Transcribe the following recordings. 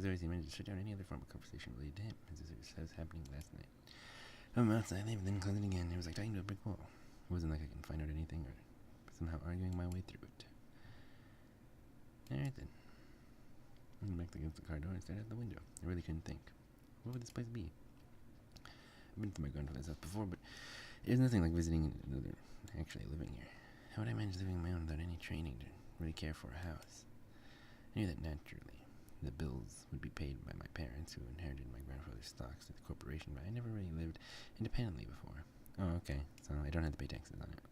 As always, he managed to shut down any other form of conversation related to him, as it was happening last night. I'm outside, they then closed it again. It was like talking to a brick wall. It wasn't like I can find out anything or somehow arguing my way through it. Alright then. I went back against the car door and stared out the window. I really couldn't think. What would this place be? I've been to my grandfather's house before, but it was nothing like visiting another, actually living here. How would I manage living on my own without any training to really care for a house? I knew that naturally the bills would be paid by my parents, who inherited my grandfather's stocks at the corporation, but I never really lived independently before. Oh, okay, so I don't have to pay taxes on it.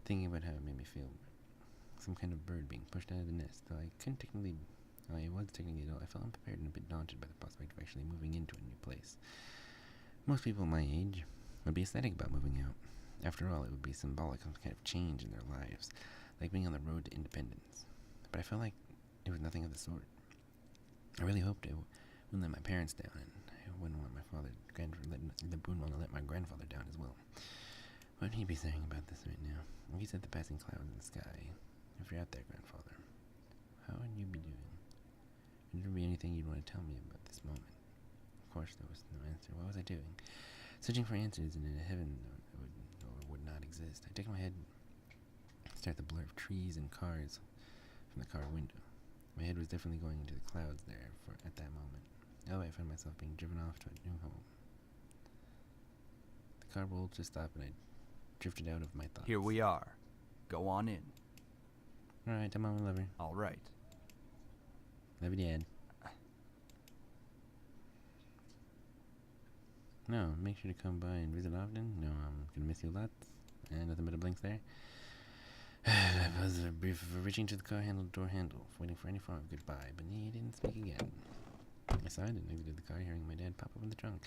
Thinking about how it made me feel, some kind of bird being pushed out of the nest, though I was technically adult, I felt unprepared and a bit daunted by the prospect of actually moving into a new place. Most people my age would be ecstatic about moving out. After all, it would be symbolic of some kind of change in their lives, like being on the road to independence. But I felt like it was nothing of the sort. I really hoped I wouldn't let my parents down, and I wouldn't want my let my grandfather down as well. What would he be saying about this right now? He said the passing clouds in the sky. If you're out there, grandfather, how would you be doing? Would there be anything you'd want to tell me about this moment? Of course, there was no answer. What was I doing? Searching for answers in a heaven that would not exist. I took my head, stared at the blur of trees and cars from the car window. My head was definitely going into the clouds there at that moment. Oh, I found myself being driven off to a new home. The car rolled to a stop and I drifted out of my thoughts. Here we are. Go on in. Alright, I'm on my lover. All right. Love you, Dad. No, make sure to come by and visit often. No, I'm gonna miss you lots. And nothing but a blinks there. I was brief for reaching to the car door handle, waiting for any form of goodbye, but he didn't speak again. I sighed and exited the car, hearing my dad pop open the trunk.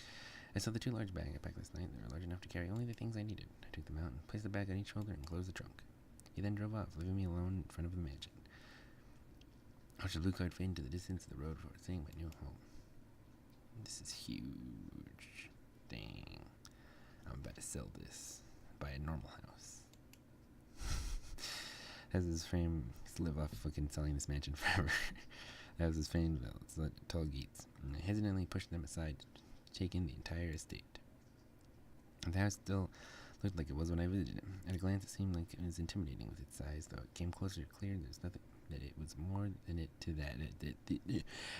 I saw the 2 large bags I packed last night. They were large enough to carry only the things I needed. I took them out and placed the bag on each shoulder and closed the trunk. He then drove off, leaving me alone in front of the mansion. I watched the blue car fade into the distance of the road before seeing my new home. This is huge. Dang. I'm about to sell this. Buy a normal house. Has his frame to live off fucking selling this mansion forever. That was his fame, tall gates. And I hesitantly pushed them aside to take in the entire estate. The house still looked like it was when I visited him. At a glance, it seemed like it was intimidating with its size, though it came closer to clear there's nothing that it was more than it to that.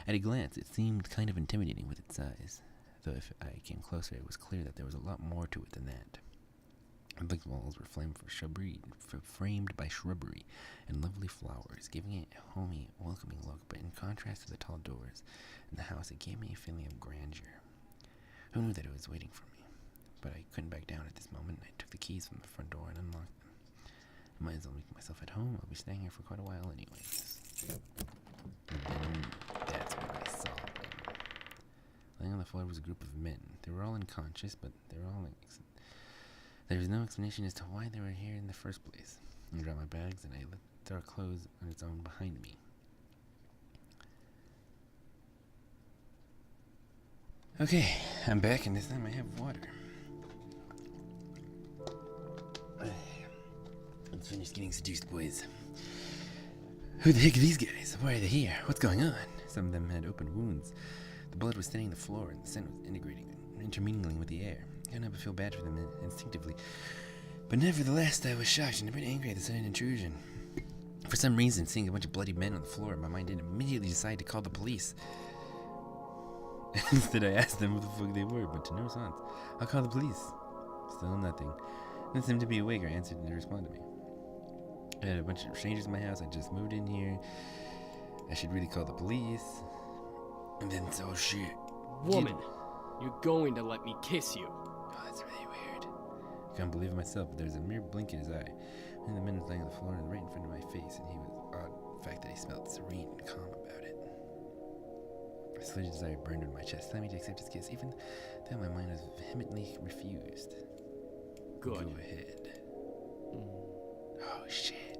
At a glance, it seemed kind of intimidating with its size, though if I came closer, it was clear that there was a lot more to it than that. The brick walls were framed by shrubbery and lovely flowers, giving it a homey, welcoming look, but in contrast to the tall doors in the house, it gave me a feeling of grandeur. Who knew that it was waiting for me? But I couldn't back down at this moment, and I took the keys from the front door and unlocked them. I might as well make myself at home. I'll be staying here for quite a while anyways. And then that's when I saw them. Laying on the floor was a group of men. They were all unconscious, but they were all there was no explanation as to why they were here in the first place. I dropped my bags and I let the door close on its own behind me. Okay, I'm back, and this time I have water. Let's finish getting seduced, boys. Who the heck are these guys? Why are they here? What's going on? Some of them had open wounds. The blood was staining the floor, and the scent was intermingling with the air. I couldn't help but feel bad for them instinctively. But nevertheless, I was shocked and a bit angry at the sudden intrusion. For some reason, seeing a bunch of bloody men on the floor, my mind didn't immediately decide to call the police. Instead, I asked them what the fuck they were, but to no response. I'll call the police. Still nothing. They seemed to be awake or answered and respond to me. I had a bunch of strangers in my house. I just moved in here. I should really call the police. And then, so shit. Woman, you're going to let me kiss you. Oh, that's really weird. I can't believe it myself, but there was a mere blink in his eye. One of the men was laying on the floor right in front of my face, and he was odd. The fact that he smelled serene and calm about it. A slight desire burned in my chest, telling me to accept his kiss, even though my mind was vehemently refused. Good. Go ahead. Oh, shit.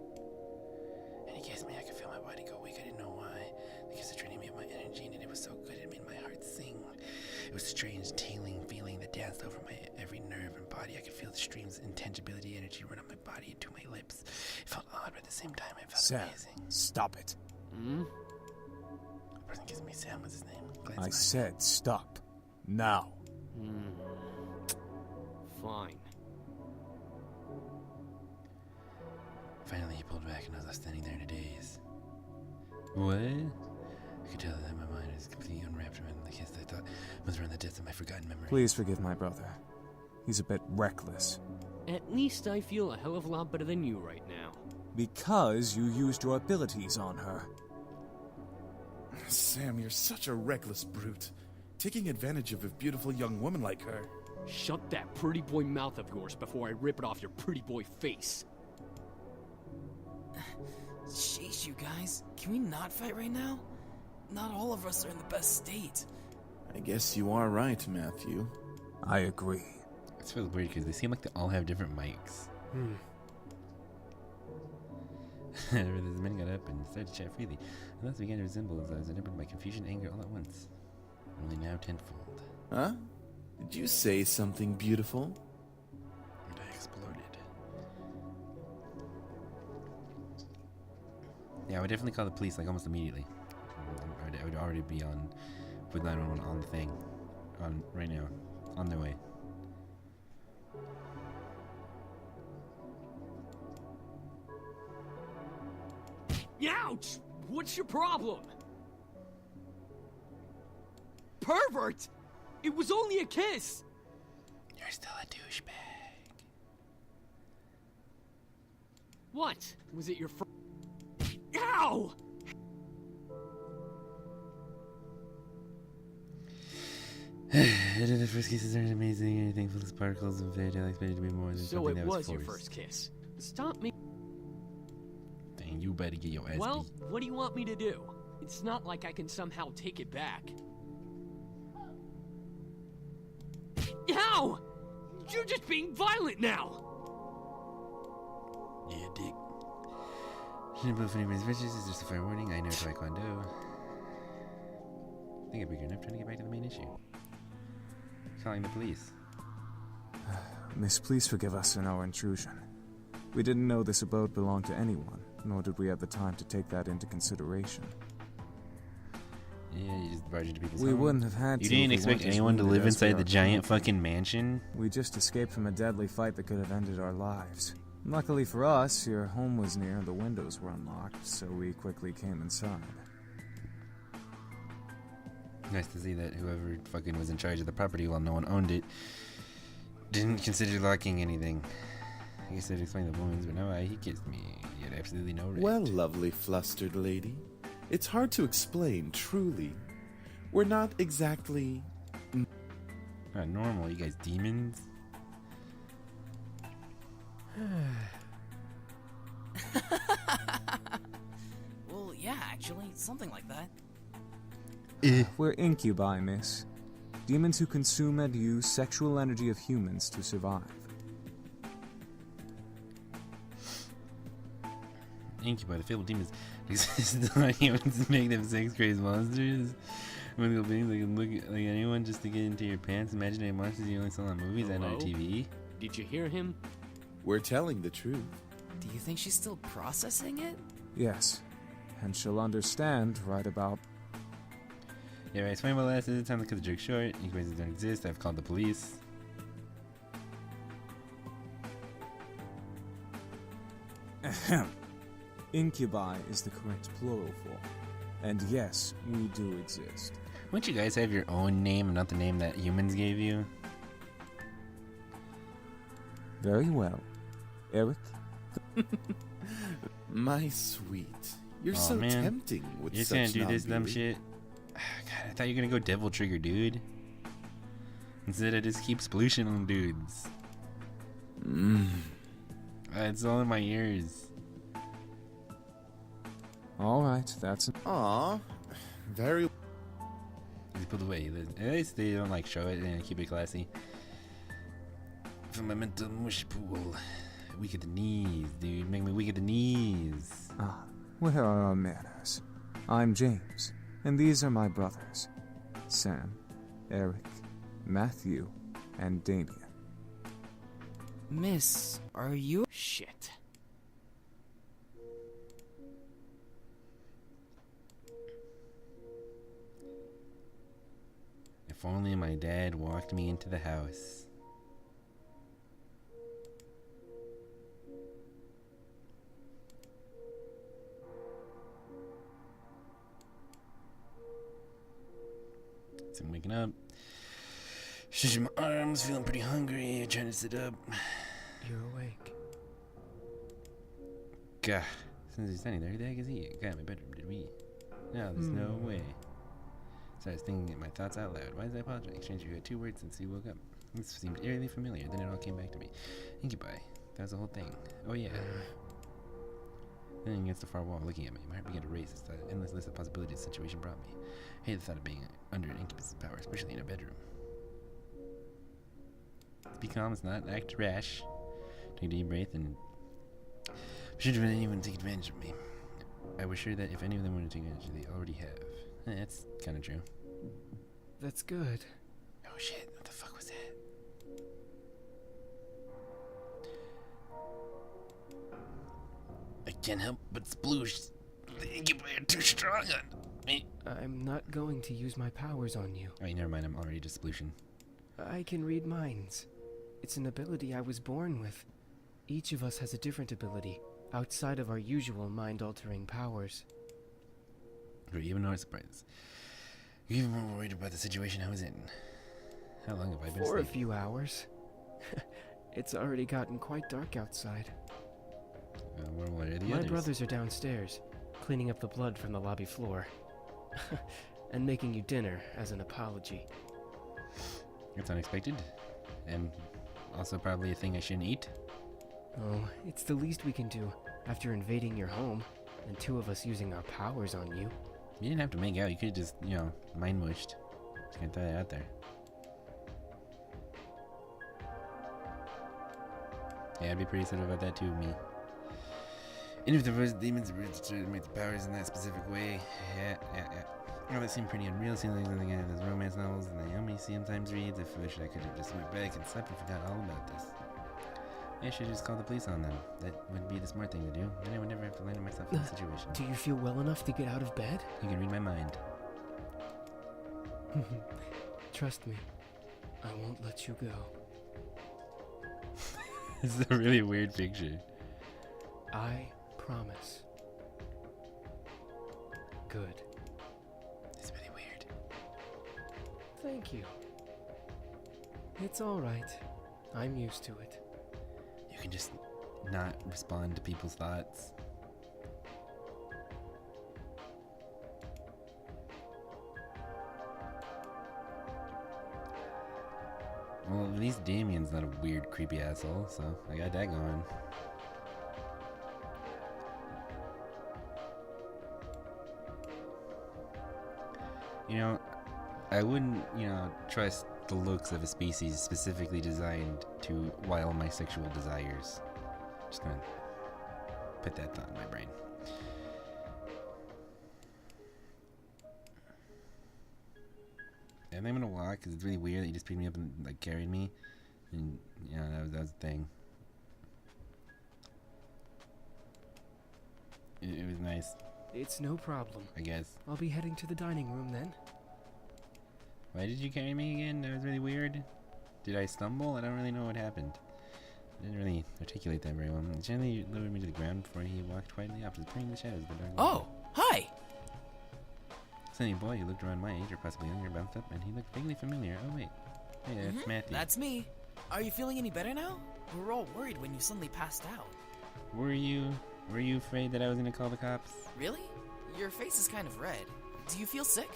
And he kissed me. I could feel my body go weak. I didn't know why. The kiss was draining me of my energy, and it was so good it made my heart sing. It was a strange, tingling feeling that danced over my every nerve and body. I could feel the stream's intangibility energy run up my body into my lips. It felt odd, but at the same time, it felt Sam, amazing. stop it. I wasn't kissing me. Sam was his name. I said stop. Now. Fine. Finally, he pulled back, and I was left standing there in a daze. What? I could tell that my mind was completely unwrapped around the kiss I thought was around the depths of my forgotten memory. Please forgive my brother. He's a bit reckless. At least I feel a hell of a lot better than you right now. Because you used your abilities on her. Sam, you're such a reckless brute. Taking advantage of a beautiful young woman like her. Shut that pretty boy mouth of yours before I rip it off your pretty boy face. Jeez, you guys. Can we not fight right now? Not all of us are in the best state. I guess you are right, Matthew. I agree. It's really weird because they seem like they all have different mics. This man got up and started to chat freely. And thus began to resemble as I was enamored by confusion and anger all at once. Only now tenfold. Huh? Did you say something beautiful? And I exploded. Yeah, I would definitely call the police like almost immediately. I would already be on with 911 on the thing. On right now. On their way. Ouch! What's your problem? Pervert! It was only a kiss! You're still a douchebag. What? Was it your Ow! The first kisses aren't amazing. Anything full of sparkles and fairy tale expected to be more than So something it that was was your forced. first kiss. Stop me. Dang, you better get your ass Well, beat. what do you want me to do? It's not like I can somehow take it back. Ow! You're just being violent now! Yeah, dick. Shouldn't believe anybody's wishes. It's just a fair warning. I know Taekwondo. I think I'd be good enough trying to get back to the main issue. Calling the police. Miss, please forgive us in our intrusion. We didn't know this abode belonged to anyone, nor did we have the time to take that into consideration. Yeah, you just barged into people's We home. wouldn't have had You to if didn't we expect weren't as anyone to wounded live as we inside the are giant currently. fucking mansion? We just escaped from a deadly fight that could have ended our lives. Luckily for us, your home was near and the windows were unlocked, so we quickly came inside. Nice to see that whoever fucking was in charge of the property while no one owned it didn't consider locking anything. I guess I'd explain the wounds, but no, he kissed me. He had absolutely no right. Well, lovely flustered lady. It's hard to explain, truly. We're not exactly... Not normal, you guys demons? Well, yeah, actually, something like that. We're incubi, miss. Demons who consume and use sexual energy of humans to survive. Incubi, the fabled demons exist on humans to make them sex-crazed monsters. Mythical beings that can look like anyone just to get into your pants. Imaginary monsters you only saw on movies and on Hello? TV. Did you hear him? We're telling the truth. Do you think she's still processing it? Yes, and she'll understand right about... Yeah, I explained my last time to cut the joke short. Incubators don't exist. I've called the police. Ahem. Incubi is the correct plural form. And yes, we do exist. Wouldn't you guys have your own name and not the name that humans gave you? Very well. Eric? My sweet. You're Aw, so man. tempting with You're just such gonna do this dumb non-beauty. shit? God, I thought you were gonna go devil trigger, dude. Instead, I just keep splooshing on dudes. It's all in my ears. Alright, that's... Aw, very... Just put away. At least they don't like show it and keep it classy. From my mental mush pool. Weak at the knees, dude. Make me weak at the knees. Ah, where are our manners? I'm James, and these are my brothers. Sam, Eric, Matthew, and Damien. Miss, are you... Shit. If only my dad walked me into the house. So I'm waking up. Stretching my arms, feeling pretty hungry, trying to sit up. You're awake. Gah. Since he's standing there, who the heck is he? Guy in my bedroom, did we? No, there's no way. So I was thinking my thoughts out loud. Why did I apologize? Exchanged you had 2 words since he woke up. This seemed eerily familiar, then it all came back to me. Incubi. That was the whole thing. Oh yeah. Then against the far wall, looking at me, my heart began to race as the endless list of possibilities the situation brought me. I hated the thought of being under an incubus's power, especially in a bedroom. Be calm, it's not act rash. Take a deep breath and should have anyone take advantage of me. I was sure that if any of them wanted to take advantage, they already have. That's kind of true. That's good. Oh shit, what the fuck was that? I can't help but sploosh. The incubi are too strong on me. I'm not going to use my powers on you. Oh, never mind, I'm already just splooshing. I can read minds. It's an ability I was born with. Each of us has a different ability, outside of our usual mind-altering powers. Or even more surprised. You're even more worried about the situation I was in. How long have I been For a asleep? few hours. It's already gotten quite dark outside. Where are the My others? brothers are downstairs, cleaning up the blood from the lobby floor. And making you dinner as an apology. It's unexpected. And also probably a thing I shouldn't eat. Oh, it's the least we can do after invading your home, and 2 of us using our powers on you. You didn't have to make out, you could just, mind mushed. Just gonna throw that out there. Yeah, I'd be pretty excited about that too, me. And if the first demons were to make the powers in that specific way, yeah. Oh, that seemed pretty unreal, seeing like something in those romance novels and Naomi sometimes reads. I wish I could have just went back and slept and forgot all about this. I should just call the police on them. That would be the smart thing to do. Then I would never have to land myself in a situation. Do you feel well enough to get out of bed? You can read my mind. Trust me, I won't let you go. This is a really weird picture. I promise. Good. It's really weird. Thank you. It's all right. I'm used to it. You can just not respond to people's thoughts. Well, at least Damien's not a weird, creepy asshole, so I got that going. I wouldn't, trust the looks of a species specifically designed to while my sexual desires. Just gonna put that thought in my brain. And I'm gonna walk because it's really weird that you just picked me up and carried me, and that was the thing. It was nice, It's no problem. I guess. I'll be heading to the dining room then. Why did you carry me again? That was really weird. Did I stumble? I don't really know what happened. I didn't really articulate that very well. Gently lowered me to the ground before he walked quietly off, playing the shadows of the dark. Oh, hi! Sunny boy who looked around my age or possibly younger bounced up, and he looked vaguely familiar. Oh wait, hey, that's Matthew. That's me. Are you feeling any better now? We were all worried when you suddenly passed out. Were you afraid that I was gonna call the cops? Really? Your face is kind of red. Do you feel sick?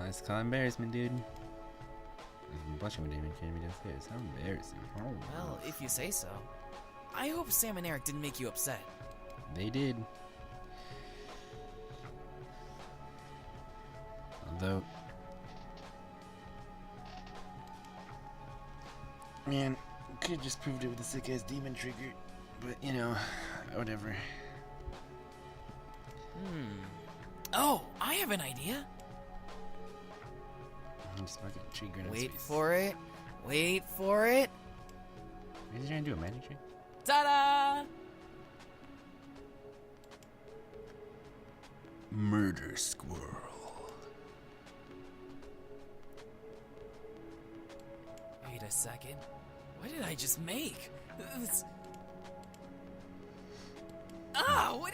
It's called embarrassment, dude. I've been blushing when Damien carried me downstairs. How embarrassing. Oh, Well, if you say so. I hope Sam and Eric didn't make you upset. they did. Although, man, could have just proved it with a sick ass demon trigger, but whatever. Oh, I have an idea. I'm just fucking triggered. Wait for it. Wait for it. Is he trying to do a magic trick? Ta-da! Murder squirrel. a second. What did I just make? What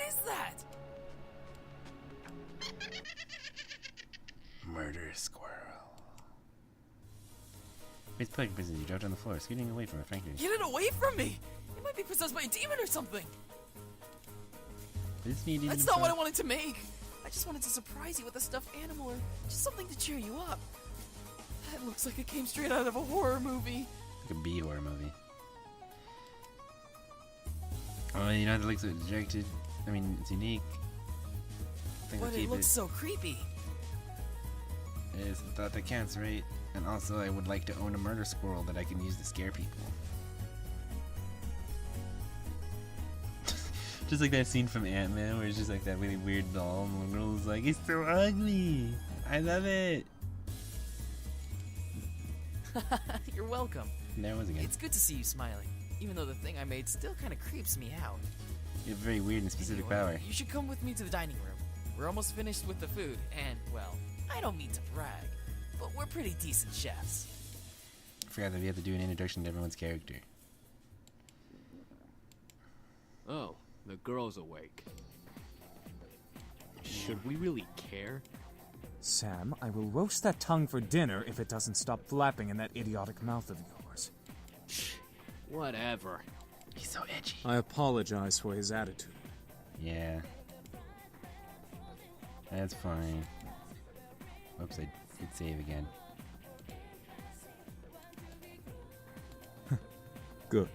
is that? Murder squirrel. It's plague business. You dropped on the floor, scooting away from it, frankly. Get it away from me! It might be possessed by a demon or something. That's not what I wanted to make. I just wanted to surprise you with a stuffed animal or just something to cheer you up. That looks like it came straight out of a horror movie. Like a B horror movie. Oh, you know, that looks so dejected. I mean, it's unique. But it looks so creepy. It's a thought that counts, right? And also, I would like to own a murder squirrel that I can use to scare people. Just like that scene from Ant-Man where it's just like that really weird doll and the girl's like, it's so ugly! I love it! You're welcome. There was again. It's good to see you smiling, even though the thing I made still kind of creeps me out. You have a very weird and specific Anyway, power. You should come with me to the dining room. We're almost finished with the food, and, well, I don't mean to brag, but we're pretty decent chefs. I forgot that we have to do an introduction to everyone's character. Oh, the girl's awake. Should we really care? Sam, I will roast that tongue for dinner if it doesn't stop flapping in that idiotic mouth of yours. Whatever. He's so edgy. I apologize for his attitude. Yeah. That's fine. Whoops, I did save again. Good.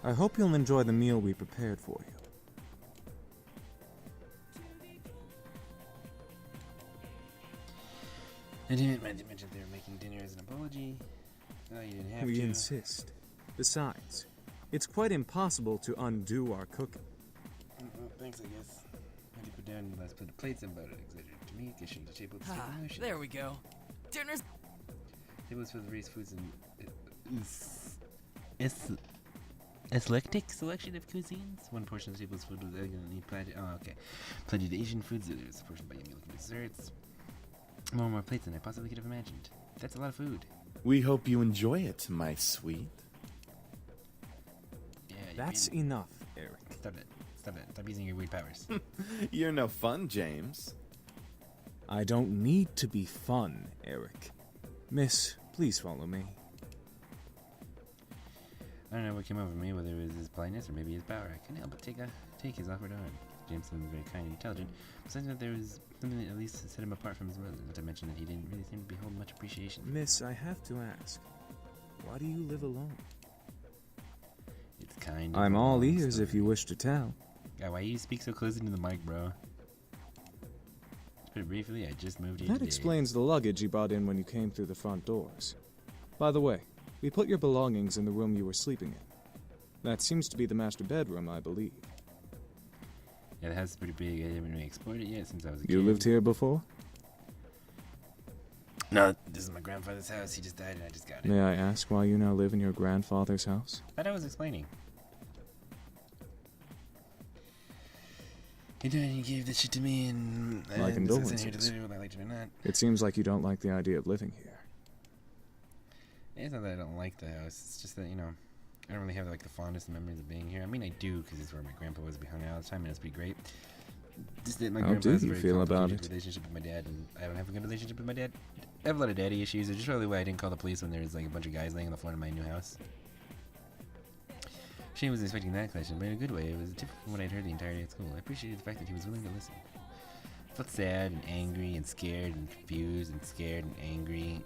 I hope you'll enjoy the meal we prepared for you. I didn't mention they were making dinner as an apology. No, you didn't have We to. insist. Besides, it's quite impossible to undo our cooking. Well, thanks, I guess. I did put down the last plate of plates and about it. Exaggerated to me, kissing the table. There we go. Dinner's... Tables for the race foods and eclectic selection of cuisines. One portion of the table is filled with egg and meat platter. Oh, okay. Plenty of Asian foods. The other is a portion by yummy looking desserts. More plates than I possibly could have imagined. That's a lot of food. We hope you enjoy it, my sweet. Yeah. That's enough, Eric. Stop it. Stop it. Stop using your weird powers. You're no fun, James. I don't need to be fun, Eric. Miss, please follow me. I don't know what came over me, whether it was his blindness or maybe his power. I couldn't help but take his awkward arm. James seemed very kind and intelligent, but something that there was something that at least set him apart from his brothers, not to mention that he didn't really seem to behold much appreciation. Miss, I have to ask, why do you live alone? It's kind of I'm a all long ears story. if you wish to tell. God, why you speak so close into the mic, bro? Just put it briefly, I just moved here That today. explains the luggage you brought in when you came through the front doors. By the way, we put your belongings in the room you were sleeping in. That seems to be the master bedroom, I believe. Yeah, the house is pretty big. I haven't really explored it yet since I was a kid. You lived here before? No, this is my grandfather's house. He just died and I just got it. May I ask why you now live in your grandfather's house? But I was explaining. He died and he gave this shit to me and My I condolences. here to live whether I liked it or not. It seems like you don't like the idea of living here. It's not that I don't like the house. It's just that, you know, I don't really have like the fondest memories of being here. I mean, I do because it's where my grandpa was. We hung out all the time, and it's pretty great. Just that my How grandpa do has a you very feel about complicated it? relationship with my dad, and I don't have a good relationship with my dad. I have a lot of daddy issues. Which is probably why I didn't call the police when there was like a bunch of guys laying on the floor in my new house. Shane wasn't expecting that question, but in a good way. It was different from what I'd heard the entire day at school. I appreciated the fact that he was willing to listen. I felt sad and angry and scared and confused and scared and angry.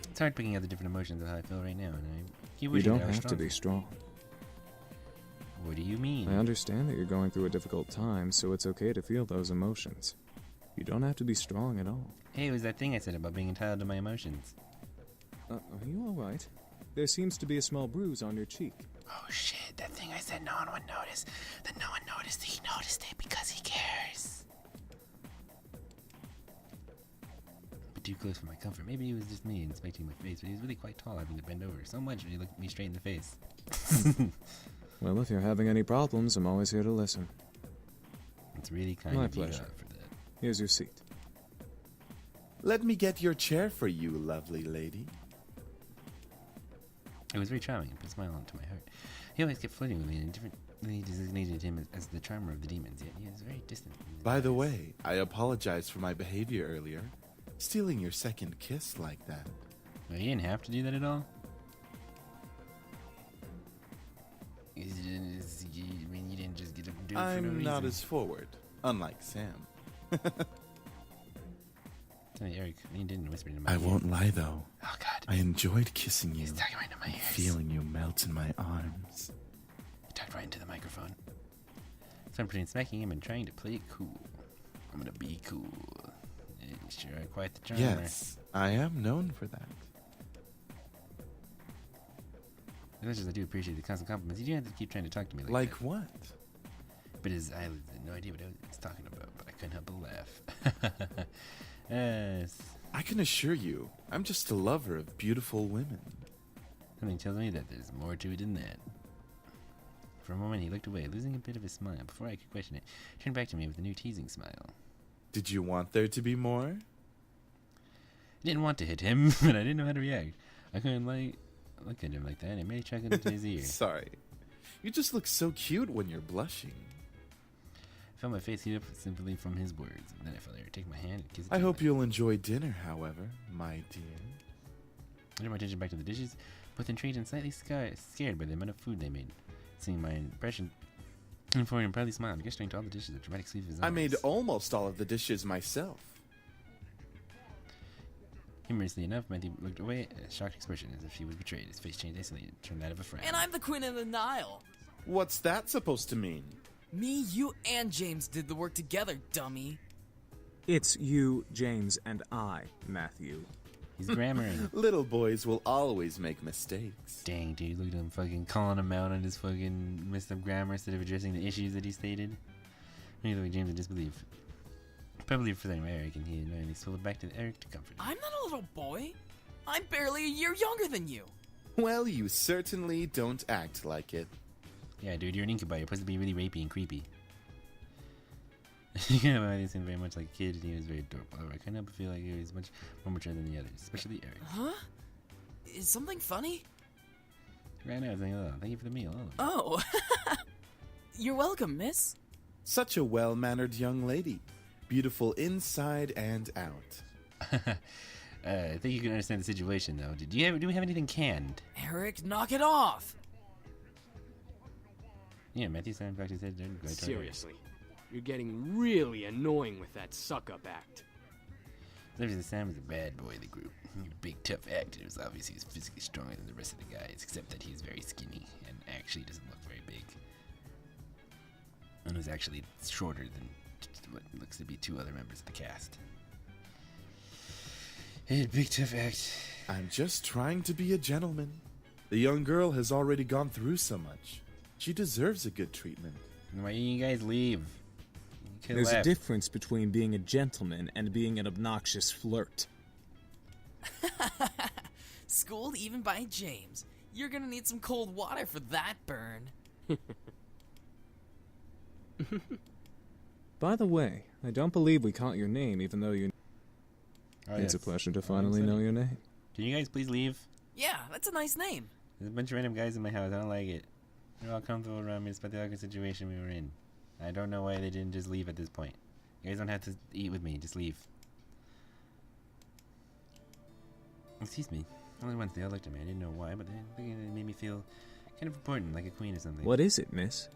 It's hard picking out the different emotions of how I feel right now, and I keep You wishing don't that I was have to be stronger. strong. What do you mean? I understand that you're going through a difficult time, so it's okay to feel those emotions. You don't have to be strong at all. Hey, it was that thing I said about being entitled to my emotions. Are you alright? There seems to be a small bruise on your cheek. Oh shit, that thing I said no one would notice. That no one noticed, he noticed it because he cares. But too close for my comfort. Maybe it was just me inspecting my face, but he was really quite tall, having to bend over so much when he looked me straight in the face. Well, if you're having any problems, I'm always here to listen. It's really kind My of you pleasure. for that. Here's your seat. Let me get your chair for you, lovely lady. It was very charming and put a smile onto my heart. He always kept flirting with me, and differently designated him as the charmer of the demons, yet he was very distant. in his By the eyes. way, I apologize for my behavior earlier. Stealing your second kiss like that. Well, he didn't have to do that at all. I mean, you didn't just get up and do it for no I'm not reason. as forward, unlike Sam. Tell me, Eric, you didn't whisper into my I ear. won't lie though. Oh, God. I enjoyed kissing you, He's talking right into my ears. feeling you melt in my arms. He talked right into the microphone. So I'm pretending smacking him and trying to play it cool. I'm gonna be cool. Sure, quite the charmer. Yes, I am known for that. As much as I do appreciate the constant compliments, you do have to keep trying to talk to me like Like that. what? But his eyelids had no idea what I was talking about, but I couldn't help but laugh. Yes. I can assure you, I'm just a lover of beautiful women. Something tells me that there's more to it than that. For a moment, he looked away, losing a bit of his smile. Before I could question it, he turned back to me with a new teasing smile. Did you want there to be more? I didn't want to hit him, but I didn't know how to react. I couldn't look at him like that, and it made me chuckle into his ear. Sorry. You just look so cute when you're blushing. I felt my face heat up simply from his words, and then I felt her take my hand and kiss it. I hope gently. you'll enjoy dinner, however, my dear. I turned my attention back to the dishes, both intrigued and slightly scared by the amount of food they made. Seeing my impression, and for him proudly smiled, gesturing to all the dishes with a dramatic sweep of his arms. I made almost all of the dishes myself. Humorously enough, Matthew looked away, a shocked expression, as if he was betrayed. His face changed instantly and turned that of a frown. And I'm the queen of the Nile. What's that supposed to mean? Me, you, and James did the work together, dummy. It's you, James, and I, Matthew. He's grammaring. Little boys will always make mistakes. Dang, dude, look at him fucking calling him out on his fucking messed up grammar instead of addressing the issues that he stated. Maybe like James in disbelief. Probably for them, Eric, and he annoyingly swiveled back to Eric to comfort him. I'm not a little boy. I'm barely a year younger than you. Well, you certainly don't act like it. Yeah, dude, you're an incubi. You're supposed to be really rapey and creepy. Yeah, but I seemed very much like a kid, and he was very adorable. However, I couldn't help but feel like he was much more mature than the others, especially Eric. Huh? Is something funny? Right now, I was like, oh, thank you for the meal. Oh. Oh. You're welcome, miss. Such a well-mannered young lady. Beautiful inside and out. I think you can understand the situation, though. Do we have anything canned? Eric, knock it off. Yeah, Matthew signed back his head. Seriously. You're getting really annoying with that suck-up act. Obviously, Sam was a bad boy of the group. He was a big, tough actor. It was obvious he was physically stronger than the rest of the guys, except that he's very skinny and actually doesn't look very big. And was actually shorter than what looks to be two other members of the cast. Hey, big, tough act. I'm just trying to be a gentleman. The young girl has already gone through so much. She deserves a good treatment. Why didn't you guys leave? You could've There's a left. difference between being a gentleman and being an obnoxious flirt. Schooled even by James. You're gonna need some cold water for that burn. By the way, I don't believe we caught your name, even though you... Oh, It's yes. a pleasure to Oh, finally exciting. know your name. Can you guys please leave? Yeah, that's a nice name. There's a bunch of random guys in my house. I don't like it. They're all comfortable around me despite the awkward situation we were in. I don't know why they didn't just leave at this point. You guys don't have to eat with me. Just leave. Excuse me. Only once they all looked at me. I didn't know why, but they made me feel kind of important, like a queen or something. What is it, miss?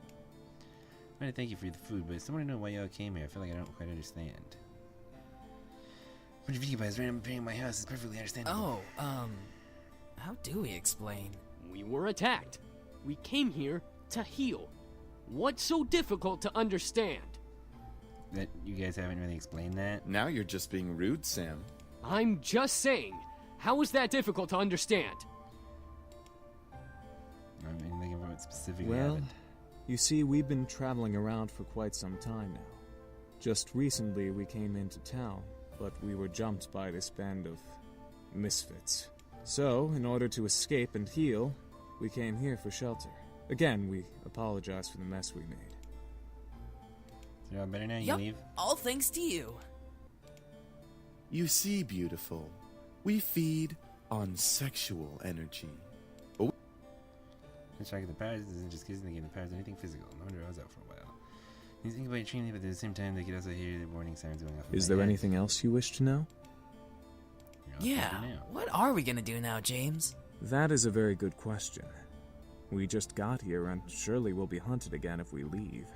I want to thank you for the food, but I still want to know why y'all came here. I feel like I don't quite understand. A bunch of you guys randomly appearing in my house is perfectly understandable. Oh, how do we explain? We were attacked. We came here to heal. What's so difficult to understand? That you guys haven't really explained that? Now you're just being rude, Sam. I'm just saying. How is that difficult to understand? I mean, thinking about what specifically Well, happened. you see, we've been traveling around for quite some time now. Just recently we came into town, but we were jumped by this band of misfits. So, in order to escape and heal, we came here for shelter. Again, we apologize for the mess we made. So you're all better now? You Yup, leave? all thanks to you. You see, beautiful, we feed on sexual energy. The shock of the powers isn't just kissing, they give the powers anything physical. No wonder I was out for a while. You think about it extremely, but at the same time, they could also hear the warning sirens going off. Is there anything else you wish to know? Yeah, what are we gonna do now, James? That is a very good question. We just got here, and surely we'll be hunted again if we leave.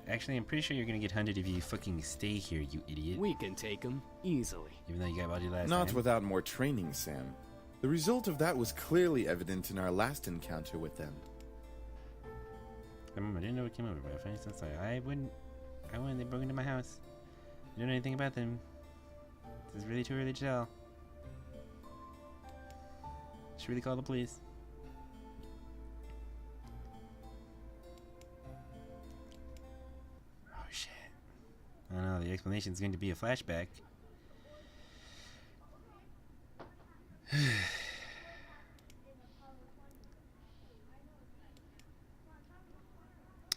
Actually, I'm pretty sure you're gonna get hunted if you fucking stay here, you idiot. We can take him easily. Even though you got body last Not time. without more training, Sam. The result of that was clearly evident in our last encounter with them. I didn't know what came over, but I finished outside. I wouldn't. They broke into my house. I don't know anything about them. This is really too early to tell. Should really call the police. Oh shit. I don't know, the explanation is going to be a flashback.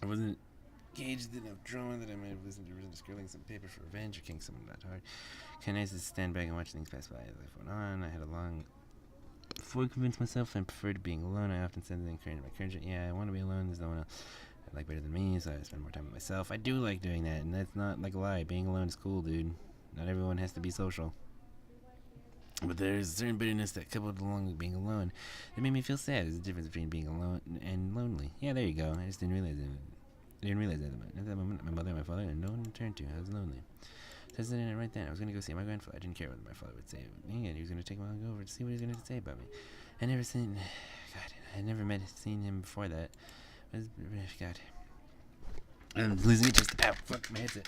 I wasn't engaged enough drama that I might have listened to Risen scrolling some paper for revenge or king someone that hard. Kinda nice to stand back and watch things pass by as life went on. I had a long... Before I convinced myself I preferred being alone, I often said that encouraging my courage. Yeah, I want to be alone. There's no one else I like better than me, so I spend more time with myself. I do like doing that, and that's not like a lie. Being alone is cool, dude. Not everyone has to be social. But there's a certain bitterness that coupled along with being alone that made me feel sad. There's a difference between being alone and lonely. Yeah, there you go. I just didn't realize it. I didn't realize that at that moment. My mother and my father had no one to turn to. I was lonely. So I said it right then. I was going to go see my grandfather. I didn't care what my father would say. He was going to take me over to see what he was going to say about me. I never seen... God, I had never seen him before that. God. I'm losing it just... Ow, fuck, my headset.